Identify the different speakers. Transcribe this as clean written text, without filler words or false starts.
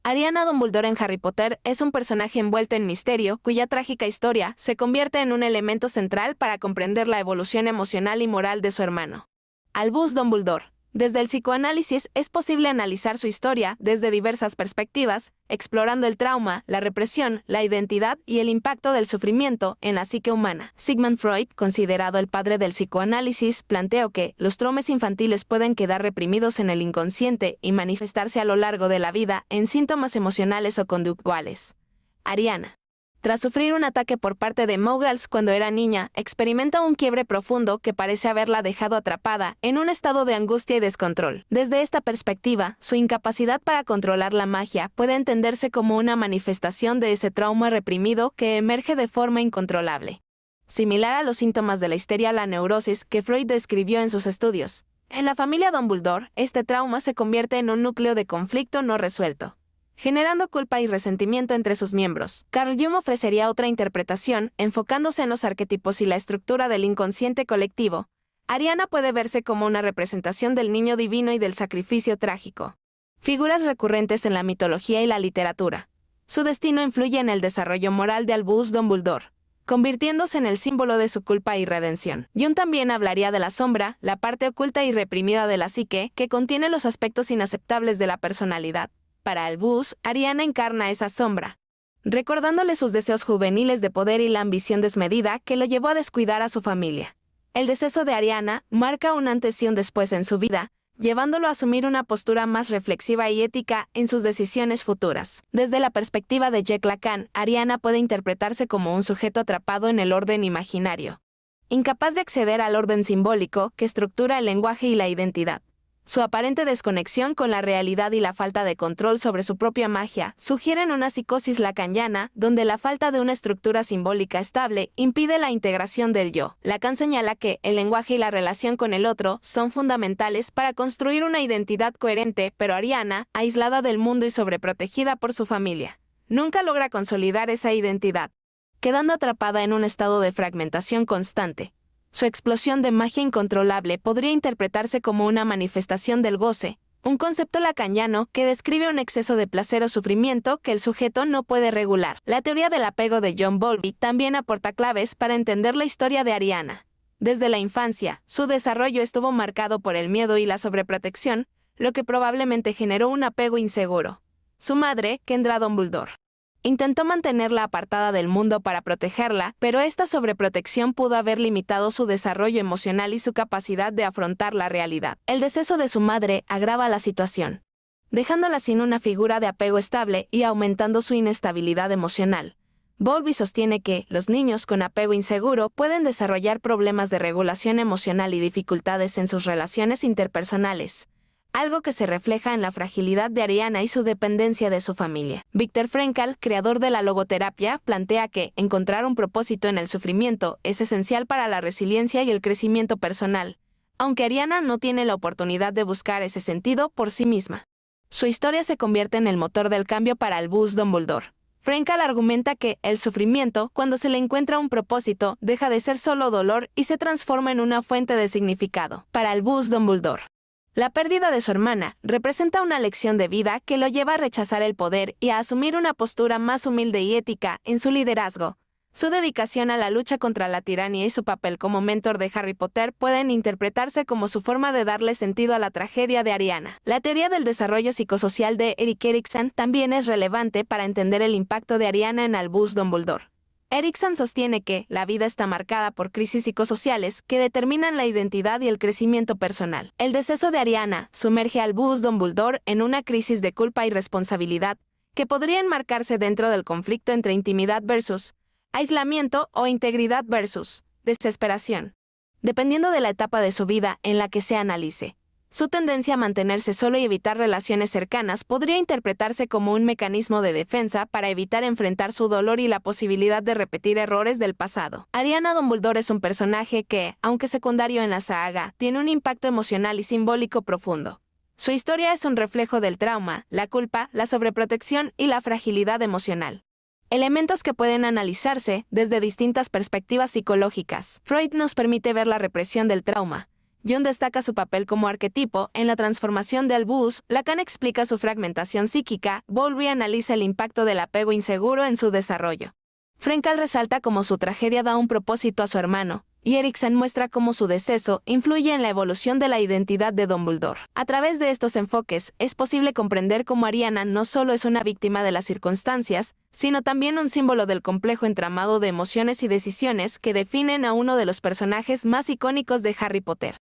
Speaker 1: Ariana Dumbledore en Harry Potter es un personaje envuelto en misterio cuya trágica historia se convierte en un elemento central para comprender la evolución emocional y moral de su hermano, Albus Dumbledore. Desde el psicoanálisis es posible analizar su historia desde diversas perspectivas, explorando el trauma, la represión, la identidad y el impacto del sufrimiento en la psique humana. Sigmund Freud, considerado el padre del psicoanálisis, planteó que los traumas infantiles pueden quedar reprimidos en el inconsciente y manifestarse a lo largo de la vida en síntomas emocionales o conductuales. Ariana, tras sufrir un ataque por parte de Muggles cuando era niña, experimenta un quiebre profundo que parece haberla dejado atrapada en un estado de angustia y descontrol. Desde esta perspectiva, su incapacidad para controlar la magia puede entenderse como una manifestación de ese trauma reprimido que emerge de forma incontrolable. Similar a los síntomas de la histeria o la neurosis que Freud describió en sus estudios. En la familia Dumbledore, este trauma se convierte en un núcleo de conflicto no resuelto, generando culpa y resentimiento entre sus miembros. Carl Jung ofrecería otra interpretación, enfocándose en los arquetipos y la estructura del inconsciente colectivo. Ariana puede verse como una representación del niño divino y del sacrificio trágico. Figuras recurrentes en la mitología y la literatura. Su destino influye en el desarrollo moral de Albus Dumbledore, convirtiéndose en el símbolo de su culpa y redención. Jung también hablaría de la sombra, la parte oculta y reprimida de la psique, que contiene los aspectos inaceptables de la personalidad. Para Albus, Ariana encarna esa sombra, recordándole sus deseos juveniles de poder y la ambición desmedida que lo llevó a descuidar a su familia. El deceso de Ariana marca un antes y un después en su vida, llevándolo a asumir una postura más reflexiva y ética en sus decisiones futuras. Desde la perspectiva de Jacques Lacan, Ariana puede interpretarse como un sujeto atrapado en el orden imaginario, incapaz de acceder al orden simbólico que estructura el lenguaje y la identidad. Su aparente desconexión con la realidad y la falta de control sobre su propia magia sugieren una psicosis lacaniana donde la falta de una estructura simbólica estable impide la integración del yo. Lacan señala que el lenguaje y la relación con el otro son fundamentales para construir una identidad coherente, pero Ariana, aislada del mundo y sobreprotegida por su familia, nunca logra consolidar esa identidad, quedando atrapada en un estado de fragmentación constante. Su explosión de magia incontrolable podría interpretarse como una manifestación del goce, un concepto lacaniano que describe un exceso de placer o sufrimiento que el sujeto no puede regular. La teoría del apego de John Bowlby también aporta claves para entender la historia de Ariana. Desde la infancia, su desarrollo estuvo marcado por el miedo y la sobreprotección, lo que probablemente generó un apego inseguro. Su madre, Kendra Dumbledore, intentó mantenerla apartada del mundo para protegerla, pero esta sobreprotección pudo haber limitado su desarrollo emocional y su capacidad de afrontar la realidad. El deceso de su madre agrava la situación, dejándola sin una figura de apego estable y aumentando su inestabilidad emocional. Bowlby sostiene que los niños con apego inseguro pueden desarrollar problemas de regulación emocional y dificultades en sus relaciones interpersonales, algo que se refleja en la fragilidad de Ariana y su dependencia de su familia. Viktor Frankl, creador de la logoterapia, plantea que encontrar un propósito en el sufrimiento es esencial para la resiliencia y el crecimiento personal, aunque Ariana no tiene la oportunidad de buscar ese sentido por sí misma. Su historia se convierte en el motor del cambio para Albus Dumbledore. Frankl argumenta que el sufrimiento, cuando se le encuentra un propósito, deja de ser solo dolor y se transforma en una fuente de significado. Para Albus Dumbledore, la pérdida de su hermana representa una lección de vida que lo lleva a rechazar el poder y a asumir una postura más humilde y ética en su liderazgo. Su dedicación a la lucha contra la tiranía y su papel como mentor de Harry Potter pueden interpretarse como su forma de darle sentido a la tragedia de Ariana. La teoría del desarrollo psicosocial de Erik Erikson también es relevante para entender el impacto de Ariana en Albus Dumbledore. Erikson sostiene que la vida está marcada por crisis psicosociales que determinan la identidad y el crecimiento personal. El deceso de Ariana sumerge a Albus Dumbledore en una crisis de culpa y responsabilidad, que podría enmarcarse dentro del conflicto entre intimidad versus aislamiento o integridad versus desesperación, dependiendo de la etapa de su vida en la que se analice. Su tendencia a mantenerse solo y evitar relaciones cercanas podría interpretarse como un mecanismo de defensa para evitar enfrentar su dolor y la posibilidad de repetir errores del pasado. Ariana Dumbledore es un personaje que, aunque secundario en la saga, tiene un impacto emocional y simbólico profundo. Su historia es un reflejo del trauma, la culpa, la sobreprotección y la fragilidad emocional, elementos que pueden analizarse desde distintas perspectivas psicológicas. Freud nos permite ver la represión del trauma, Jung destaca su papel como arquetipo en la transformación de Albus, Lacan explica su fragmentación psíquica, Bowlby analiza el impacto del apego inseguro en su desarrollo. Frenkel resalta cómo su tragedia da un propósito a su hermano, y Erikson muestra cómo su deceso influye en la evolución de la identidad de Dumbledore. A través de estos enfoques, es posible comprender cómo Ariana no solo es una víctima de las circunstancias, sino también un símbolo del complejo entramado de emociones y decisiones que definen a uno de los personajes más icónicos de Harry Potter.